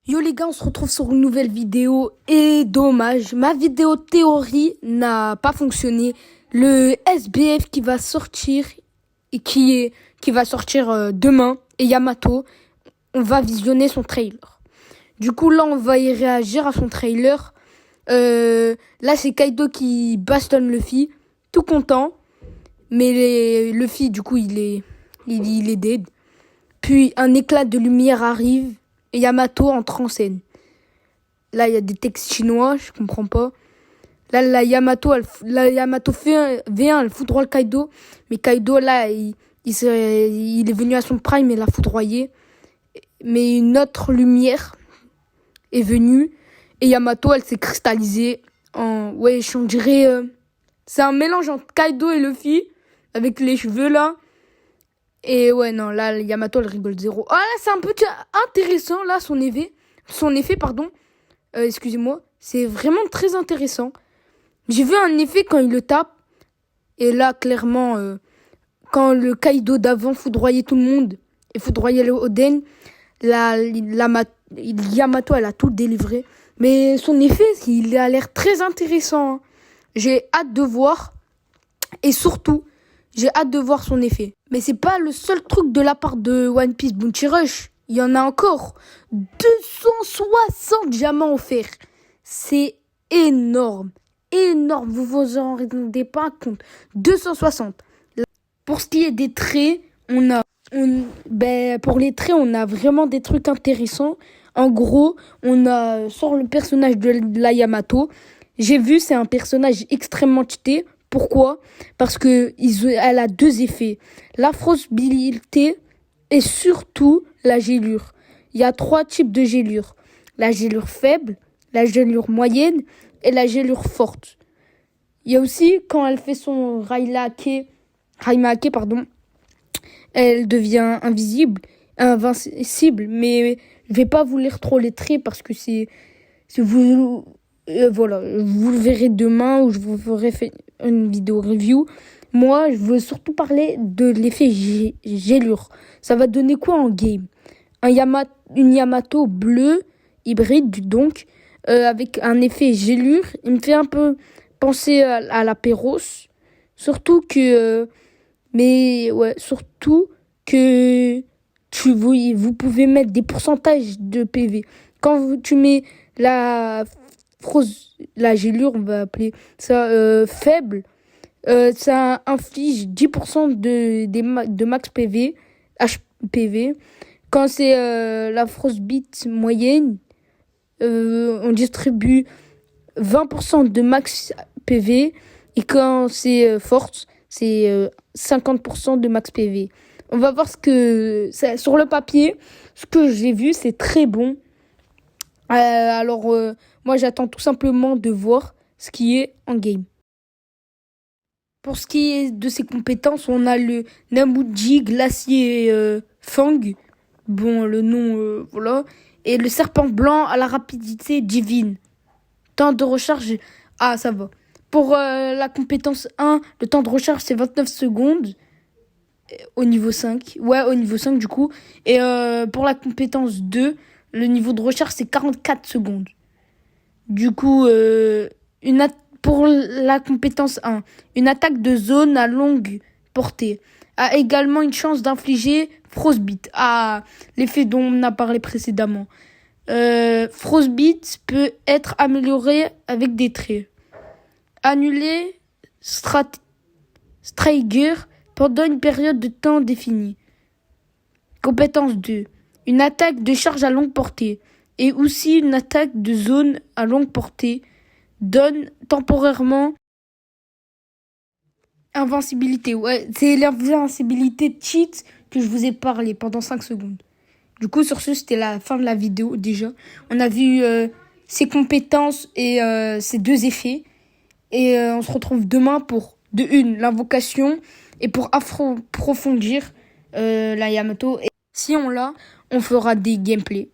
Yo les gars, on se retrouve sur une nouvelle vidéo et dommage, ma vidéo théorie n'a pas fonctionné. Le SBF qui va sortir et qui va sortir demain et Yamato, on va visionner son trailer. Du coup là, on va y réagir à son trailer. Là, c'est Kaido qui bastonne Luffy, tout content, mais Luffy du coup il est dead. Puis un éclat de lumière arrive. Et Yamato entre en scène. Là, il y a des textes chinois, je comprends pas. Là, la Yamato fait V1, elle foudroie le Kaido. Mais Kaido, là, il est venu à son prime et l'a foudroyé. Mais une autre lumière est venue. Et Yamato, elle s'est cristallisée en... Ouais, on dirait... c'est un mélange entre Kaido et Luffy. Avec les cheveux, là. Et ouais, non, là, Yamato, elle rigole zéro. Ah, là, c'est un peu intéressant, là, son effet, pardon. Excusez-moi. C'est vraiment très intéressant. J'ai vu un effet quand il le tape. Et là, clairement, quand le Kaido d'avant foudroyait tout le monde et foudroyait le Oden, Yamato, elle a tout délivré. Mais son effet, il a l'air très intéressant, hein. J'ai hâte de voir. Et surtout, j'ai hâte de voir son effet. Mais c'est pas le seul truc de la part de One Piece Bounty Rush. Il y en a encore. 260 diamants offerts. C'est énorme. Énorme. Vous vous en rendez pas compte. 260. Pour ce qui est des traits, pour les traits, on a vraiment des trucs intéressants. En gros, on a sur le personnage de la Yamato. J'ai vu, c'est un personnage extrêmement cheaté. Pourquoi ? Parce que elle a deux effets. La frostabilité et surtout la gélure. Il y a 3 types de gélure. La gélure faible, la gélure moyenne et la gélure forte. Il y a aussi quand elle fait son Raimake, elle devient invincible. Mais je vais pas vous lire trop les traits parce que c'est vous... voilà, vous le verrez demain ou je vous ferai une vidéo review. Moi, je veux surtout parler de l'effet gélure. Ça va donner quoi en game ? Une Yamato bleue, hybride donc, avec un effet gélure. Il me fait un peu penser à la Péros. Surtout que... surtout que vous pouvez mettre des pourcentages de PV. Quand tu mets la gélure, on va appeler ça faible, ça inflige 10% de max PV, HPV. Quand c'est la frostbite moyenne, on distribue 20% de max PV. Et quand c'est forte, c'est 50% de max PV. On va voir sur le papier, ce que j'ai vu, c'est très bon. Moi, j'attends tout simplement de voir ce qui est en game. Pour ce qui est de ses compétences, on a le Namuji Glacier Fang. Bon, le nom, voilà. Et le serpent blanc à la rapidité divine. Temps de recharge, ça va. Pour la compétence 1, le temps de recharge, c'est 29 secondes. Au niveau 5. Ouais, au niveau 5 du coup. Et pour la compétence 2, le niveau de recharge, c'est 44 secondes. Du coup, pour la compétence 1, une attaque de zone à longue portée a également une chance d'infliger Frostbite. L'effet dont on a parlé précédemment. Frostbite peut être amélioré avec des traits. Annuler Striker pendant une période de temps définie. Compétence 2. Une attaque de charge à longue portée et aussi une attaque de zone à longue portée donne temporairement invincibilité. Ouais, c'est l'invincibilité cheat que je vous ai parlé pendant 5 secondes. Du coup, sur ce, c'était la fin de la vidéo déjà. On a vu ses compétences et ses deux effets. Et on se retrouve demain pour, l'invocation et pour approfondir la Yamato. Et si on l'a, on fera des gameplays.